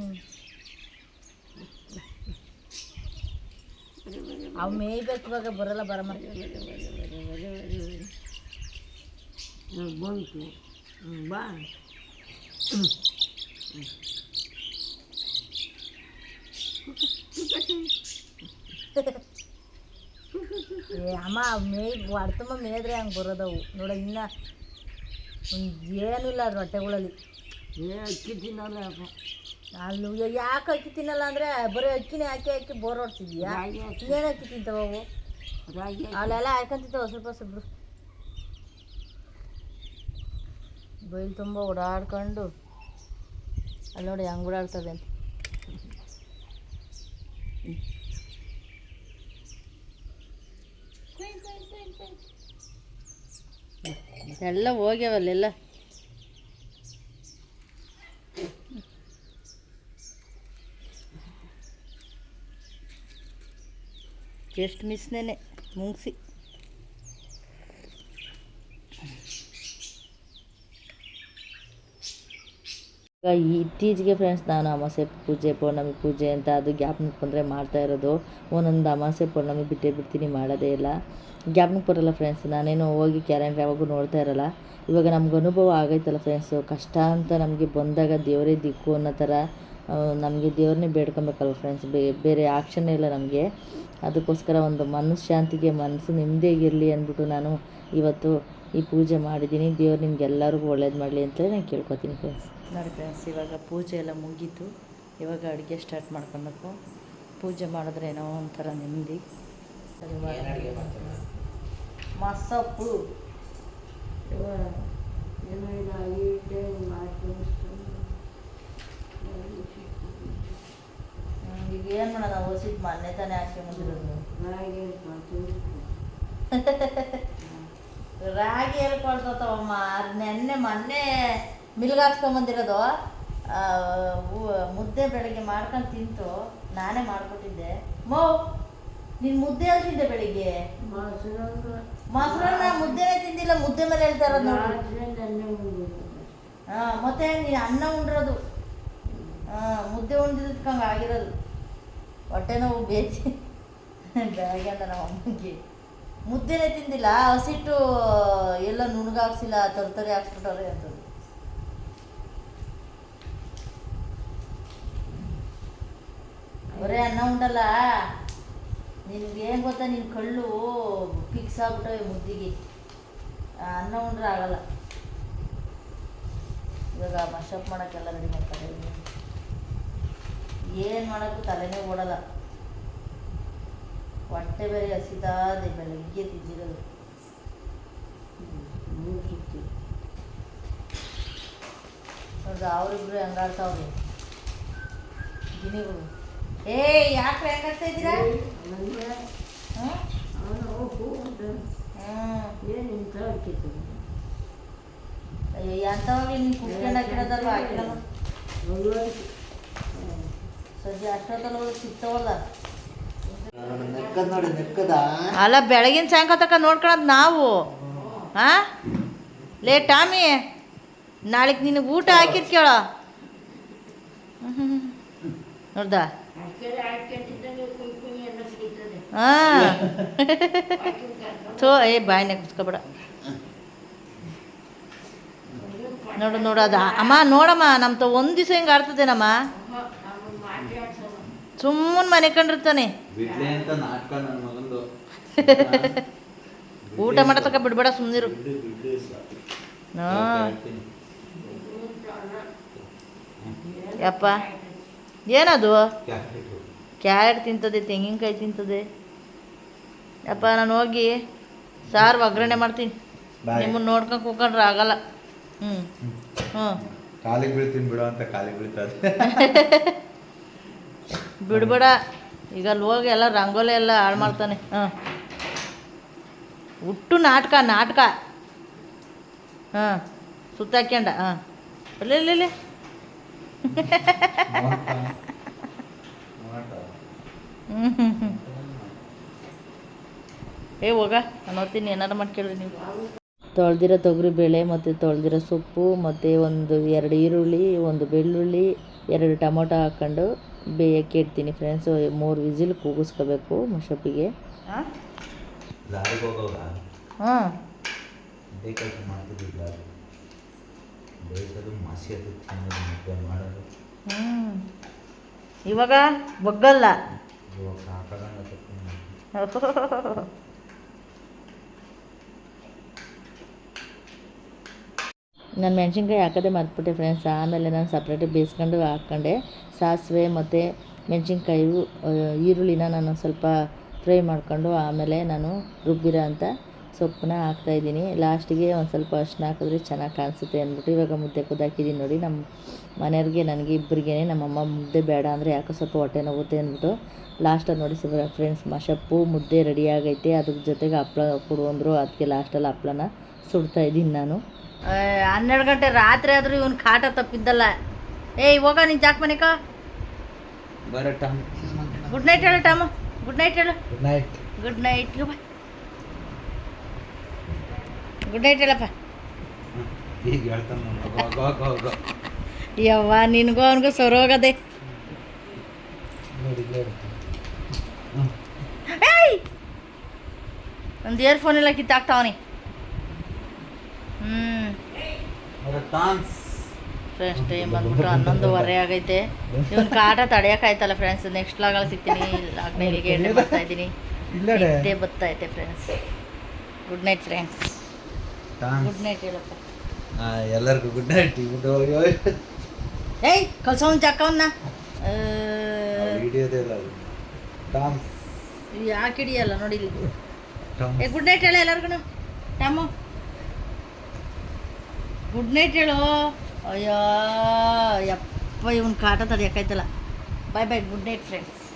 ಅವು ಮೇಯ್ಬೇಕು, ಇವಾಗ ಬರಲ್ಲ ಬರಮ್ಮ. ಬಂತು ಬಾ. ಏ ಅಮ್ಮ, ಹೊಡ್ತುಂಬ ಮೇಯ್ದ್ರೆ ಹಂಗೆ ಬರೋದವು ನೋಡ. ಇನ್ನು ಏನಿಲ್ಲ ಅದು ಹೊಟ್ಟೆಗಳಲ್ಲಿ. ಅಕ್ಕಿ ತಿನ್ನಲ್ಲ ಅಲ್ಲಿ ಯಾಕೆ ಅಕ್ಕಿ ತಿನ್ನಲ್ಲ ಅಂದರೆ ಬರೀ ಅಕ್ಕಿನೇ ಹಾಕಿ ಬೋರ್ ಹೊಡ್ತಿದ್ಯಾ? ಏನು ಅಕ್ಕಿ ತಿಂತಾವ ಅವು? ಅಲ್ಲೆಲ್ಲ ಹಾಕೊಂತಿಂತಾವ ಸ್ವಲ್ಪ ಸ್ವಲ್ಪ. ಬೈಲ್ ತುಂಬ ಓಡಾಡ್ಕೊಂಡು ಅಲ್ಲಿ ನೋಡಿ ಹಂಗೆ ಓಡಾಡ್ತದೆ ಅಂತ. ಎಲ್ಲ ಹೋಗ್ಯಾವಲ್ಲೆಲ್ಲ. ಜಸ್ಟ್ ಮಿಸ್ನೇನೆ ಮುಗಿಸಿ. ಇತ್ತೀಚೆಗೆ ಫ್ರೆಂಡ್ಸ್ ನಾನು ಅಮಾವಾಸ್ಯೆ ಪೂಜೆ, ಪೌರ್ಣಮಿ ಪೂಜೆ ಅಂತ ಅದು ಜ್ಞಾಪನಕ್ಕೆ ಬಂದರೆ ಮಾಡ್ತಾ ಇರೋದು. ಒಂದೊಂದು ಅಮಾವಾಸ್ಯೆ ಪೌರ್ಣಮಿ ಬಿಟ್ಟೇ ಬಿಡ್ತೀನಿ, ಮಾಡೋದೇ ಇಲ್ಲ. ಜ್ಞಾಪನಕ್ಕೆ ಬರೋಲ್ಲ ಫ್ರೆಂಡ್ಸ್, ನಾನೇನೋ ಹೋಗಿ ಕ್ಯಾಲೆಂಡ್ರ್ ಯಾವಾಗೂ ನೋಡ್ತಾ ಇರೋಲ್ಲ. ಇವಾಗ ನಮ್ಗೆ ಅನುಭವ ಆಗೈತಲ್ಲ ಫ್ರೆಂಡ್ಸು, ಕಷ್ಟ ಅಂತ ನಮಗೆ ಬಂದಾಗ ದೇವರೇ ದಿಕ್ಕು ಅನ್ನೋ ಥರ ನಮಗೆ ದೇವ್ರನ್ನೇ ಬೇಡ್ಕೊಬೇಕಲ್ವ ಫ್ರೆಂಡ್ಸ್, ಬೇರೆ ಆಕ್ಷನ್ ಇಲ್ಲ ನಮಗೆ. ಅದಕ್ಕೋಸ್ಕರ ಒಂದು ಮನಃಶಾಂತಿಗೆ, ಮನಸ್ಸು ನೆಮ್ಮದಿಯಾಗಿರಲಿ ಅಂದ್ಬಿಟ್ಟು ನಾನು ಇವತ್ತು ಈ ಪೂಜೆ ಮಾಡಿದ್ದೀನಿ. ದೇವ್ರು ನಿಮ್ಗೆಲ್ಲರಿಗೂ ಒಳ್ಳೇದು ಮಾಡಲಿ ಅಂತಲೇ ನಾನು ಕೇಳ್ಕೊತೀನಿ ಫ್ರೆಂಡ್ಸ್. ನೋಡಿ ಫ್ರೆಂಡ್ಸ್, ಇವಾಗ ಪೂಜೆ ಎಲ್ಲ ಮುಗೀತು. ಇವಾಗ ಅಡುಗೆ ಸ್ಟಾರ್ಟ್ ಮಾಡ್ಕೊಬೇಕು. ಪೂಜೆ ಮಾಡಿದ್ರೆ ಏನೋ ಒಂಥರ ನೆಮ್ಮದಿ. ಮಸಪ್ಪು ಈಗ ಏನು ಮಾಡೋಣ, ಓಸಿದ್ ಮೊನ್ನೆ ತಾನೇ ಹಾಕ್ಸ್ಕೊಂಬಂದಿರೋದು. ರಾಗಿ ಎಲ್ಲಿ ಕೊಡ್ತವಮ್ಮ, ಅದು ಮೊನ್ನೆ ಮಿಲ್ಗೆ ಹಾಕ್ಸ್ಕೊಂಬಂದಿರೋದು. ಮುದ್ದೆ ಬೆಳಗ್ಗೆ ಮಾಡ್ಕೊಂಡು ತಿಂತು, ನಾನೇ ಮಾಡಿಕೊಟ್ಟಿದ್ದೆ. ನೀನು ಮುದ್ದೆ ಅಲ್ಲಿ ತಿಂದೆ ಬೆಳಿಗ್ಗೆ? ಮೊಸರನ್ನ ಮುದ್ದೆನೇ ತಿಂದಿಲ್ಲ, ಮುದ್ದೆ ಮೇಲೆ ಹೇಳ್ತಾ ಇರೋದು ನೋಡಿ. ಹಾಂ, ಮತ್ತೆ ನೀನು ಅನ್ನ ಉಂಡಿರೋದು. ಹಾಂ, ಮುದ್ದೆ ಉಂಡಿದ್ದಕ್ಕಂಗೆ ಆಗಿರೋದು. ಹೊಟ್ಟೆ ನೋವು ಬೇಜಿ ಬೆಳಗ್ಗೆ ಅಂತ ನಮ್ಮ ಅಮ್ಮನಿಗೆ ಮುದ್ದೆನೇ ತಿಂದಿಲ್ಲ, ಹಸಿಟ್ಟು ಎಲ್ಲ ನುಣಗಾಕ್ಸಿಲ್ಲ, ತರತರಿ ಹಾಕ್ಸ್ಬಿಟ್ಟವ್ರೆ ಅಂತದ್ದು. ಬರೀ ಅನ್ನ ಉಂಡಲ್ಲ, ನಿನ್ಗೆ ಏನು ಗೊತ್ತಾ, ನಿನ್ನ ಕళ్ళు ಫಿಕ್ಸ್ ಆಗ್ಬಿಟ್ಟವೆ ಮುದ್ದಿಗೆ. ಅನ್ನ ಉಂಡ್ರೆ ಆಗಲ್ಲ. ಇವಾಗ ಮಶಪ್ ಮಾಡೋಕ್ಕೆಲ್ಲ ರೆಡಿ ಮಾಡ್ತಾರೆ. ಏನು ಮಾಡೋಕ್ಕೂ ತಲೆನೇ ಓಡಲ್ಲ. ಹೊಟ್ಟೆ ಬೇರೆ ಹಸಿತಾದೆ, ಬೆಳಗ್ಗೆ ತಿಂದಿರೋದು. ನೋಡ್ದ ಅವರಿಬ್ರು ಹೆಂಗಾಡ್ತಾವ್ರಿ ಗಿಣಿಗಳು. ಏ ಯಾಕೆ ಹೆಂಗಾಡ್ತಾ ಇದ್ದೀರಾ? ಅಯ್ಯೋ, ಎಂಥವಾಗ್ಲಿ ನೀನು ಕುಟ್ಕೊಂಡು ಹಾಕಿರೋದಲ್ವ, ಹಾಕಿಲ್ಲ ಸದ್ಯ ಅಷ್ಟೊತ್ತಲ್ಲ ಸಿಗ್ತಾವಲ್ಲ. ನೋಡಿ ನೆಕ್ಕದ ಅಲ್ಲ ಬೆಳಗಿನ ಸಾಯಂಕಾಲ ತನಕ ನೋಡ್ಕೊಳೋದು ನಾವು ಹಾಂ ಲೇ ಟಾಮಿ ನಾಳೆಗೆ ನಿನಗೆ ಊಟ ಹಾಕಿದ್ ಕೇಳ ನೋಡ್ದ ಹಾಂ ಥೋ ಏ ಬಾಯಿನಾಗ ಕುಸ್ಕೊಬೇಡ ನೋಡು ನೋಡು ಅದು ಅಮ್ಮ ನೋಡಮ್ಮ ನಮ್ಮ ಒಂದು ದಿವಸ ಹಿಂಗೆ ಆಡ್ತದೇನಮ್ಮ ಸುಮ್ಮನೆ ಮನೆ ಕಂಡಿರ್ತಾನೆ ಬಿಡ್ಲಿ ಅಂತ ನಾಟಕ ನನ್ನ ಮಗಂದು ಊಟ ಮಾಡತಕ್ಕ ಬಿಡ್ಬೇಡ ಸುಮ್ಮನಿರು ಹಾಂ ಯಪ್ಪ ಏನದು ಕ್ಯಾರೆಟ್ ತಿಂತದೆ ತೆಂಗಿನಕಾಯಿ ತಿಂತದೆ ಯಪ್ಪ ನಾನು ಹೋಗಿ ಸಾರು ಒಗ್ಗರಣೆ ಮಾಡ್ತೀನಿ ನಿಮ್ಮನ್ನು ನೋಡ್ಕೊಂಡು ಕೂಕೊಂಡ್ರೆ ಆಗಲ್ಲ ಹ್ಞೂ ಹ್ಞೂ ಕಾಲಿಗೆ ಬೀಳ್ತೀನಿ ಬಿಡು ಅಂತ ಕಾಲಿಗೆ ಬೀಳ್ತದೆ ಬಿಡ್ಬೇಡ ಈಗ ಅಲ್ಲಿ ಹೋಗಿ ಎಲ್ಲ ರಂಗೋಲಿ ಎಲ್ಲ ಹಾಳು ಮಾಡ್ತಾನೆ ಹಾಂ ಹುಟ್ಟು ನಾಟಕ ಹಾಂ ಸುತ್ತಾಕ್ಯಂಡ ಹಾಂ ಅಲ್ಲೇ ಏ ಹೋಗ ನಾನು ಓದ್ತೀನಿ ಏನಾರು ಮಾಡ್ಕೇಳ್ರಿ ನೀವು ತೊಳೆದಿರೋ ತೊಗರಿಬೇಳೆ ಮತ್ತು ತೊಳೆದಿರೋ ಸೊಪ್ಪು ಮತ್ತು ಒಂದು 2 ಈರುಳ್ಳಿ 1 ಬೆಳ್ಳುಳ್ಳಿ 2 ಟೊಮೊಟೊ ಹಾಕ್ಕೊಂಡು ಬೇಯಕ್ಕೆ ಇಡ್ತೀನಿ ಫ್ರೆಂಡ್ಸು 3 ವಿಸಿಲ್ ಕೂಗಿಸ್ಕೋಬೇಕು ಮಶಪ್ಪಿಗೆ ಹಾಂ ಲಾರಿಗೆ ಹೋಗೋವಾಗ ಹಾಂ ಬೇಕಾಗಿ ಮಾಡ್ತಿದ್ದಿಲ್ಲ ಬೇಯಿಸೋದು ಮಸಿ ಅದು ತಿನ್ನೋದು ಮುದ್ದೆ ಮಾಡೋದು ಇವಾಗ ಬಗ್ಗಲ್ಲ ಇವಾಗ ಸಾಕಾಗಂಗ ನಾನು ಮೆಣಸಿನ್ಕಾಯಿ ಹಾಕೋದೇ ಮರ್ತ್ಬಿಟ್ಟೆ ಫ್ರೆಂಡ್ಸ್ ಆಮೇಲೆ ನಾನು ಸಪ್ರೇಟಾಗಿ ಬೇಯಿಸ್ಕೊಂಡು ಹಾಕ್ಕೊಂಡೆ ಸಾಸಿವೆ ಮತ್ತು ಮೆಣಸಿನ್ಕಾಯಿ ಈರುಳ್ಳಿನ ನಾನು ಸ್ವಲ್ಪ ಫ್ರೈ ಮಾಡ್ಕೊಂಡು ಆಮೇಲೆ ನಾನು ರುಬ್ಬಿರೋ ಅಂಥ ಸೊಪ್ಪನ್ನ ಹಾಕ್ತಾಯಿದ್ದೀನಿ ಲಾಸ್ಟಿಗೆ ಒಂದು ಸ್ವಲ್ಪ ಅರಿಶಿನ ಹಾಕಿದ್ರೆ ಚೆನ್ನಾಗಿ ಕಾಣಿಸುತ್ತೆ ಅಂದ್ಬಿಟ್ಟು ಇವಾಗ ಮುದ್ದೆ ಕುದ್ದಾಕಿದ್ದೀನಿ ನೋಡಿ ನಮ್ಮ ಮನೆಯವ್ರಿಗೆ ನನಗೆ ಇಬ್ಬರಿಗೆ ನಮ್ಮಮ್ಮ ಮುದ್ದೆ ಬೇಡ ಅಂದರೆ ಯಾಕೋ ಸ್ವಲ್ಪ ಹೊಟ್ಟೆ ನೋವುತ್ತೆ ಅಂದ್ಬಿಟ್ಟು ಲಾಸ್ಟಲ್ಲಿ ನೋಡಿ ಫ್ರೆಂಡ್ಸ್ ಮಶಪ್ಪು ಮುದ್ದೆ ರೆಡಿ ಆಗೈತೆ ಅದ್ರ ಜೊತೆಗೆ ಹಪ್ಳ ಕೊಡು ಅಂದರು ಅದಕ್ಕೆ ಲಾಸ್ಟಲ್ಲಿ ಹಪ್ಳನ ಸುಡ್ತಾಯಿದ್ದೀನಿ ನಾನು 12 ಗಂಟೆ ರಾತ್ರಿ ಆದರೂ ಇವನು ಕಾಟ ತಪ್ಪಿದ್ದಲ್ಲ ಏಯ್ ಹೋಗ ನೀನು ಜಾಕ್ ಮನೆಕ ಬರೋ ಟಮ್ ಗುಡ್ ನೈಟ್ ಹೇಳು ಟಾಮು ಗುಡ್ ನೈಟ್ ಹೇಳು good night good night good night ಹೇಳಪ್ಪ ಈಗ ಹೇಳ್ತಾನೆ ಯವ್ವ ನಿನಗೂ ಅವನಿಗೂ ಸರೋಗದೆ ಒಂದು ಇಯರ್ಫೋನ್ ಎಲ್ಲ ಕಿತ್ತಾಕ್ತಾವನಿ ಫ್ರೆಂಡ್ಸ್ ಟೈಮ್ ಬಂದ್ಬಿಟ್ಟು 11:15 ಆಗೈತೆ ಇವನ್ ಕಾಟ ತಡೆಯೋಕ್ಕಾಯ್ತಲ್ಲ ಫ್ರೆಂಡ್ಸ್ ನೆಕ್ಸ್ಟ್ ಲಾಗಲ್ಲಿ ಸಿಗ್ತೀನಿ ಲಾಗ್ನೈಲಿಗೆ ಎಣ್ಣೆ ಬರ್ತಾ ಇದ್ದೀನಿ ನಿದ್ದೆ ಬರ್ತೈತೆ friends good night friends good night ಹೇಳಪ್ಪ ಎಲ್ಲರಿಗೂ ಗುಡ್ ನೈಟ್ ಏಯ್ ಕಳ್ಸೋನ್ ಜಾಕವನ್ನ ವಿಡಿಯೋದೆಲ್ಲ ಟಾಮ್ಸ್ ಯಾಕೆ ಹಿಡಿಯಲ್ಲ ನೋಡಿ ಇಲ್ಲಿ ಏ ಗುಡ್ ನೈಟ್ ಹೇಳ ಎಲ್ಲರಿಗೂ ಟಾಮು ಗುಡ್ ನೈಟ್ ಹೇಳು ಅಯ್ಯೋ ಯಪ್ಪ ಇವನ್ ಕಾಟ ತಡೆಯೋಕ್ಕಾಯ್ತಲ್ಲ ಬಾಯ್ ಬಾಯ್ ಗುಡ್ ನೈಟ್ ಫ್ರೆಂಡ್ಸ್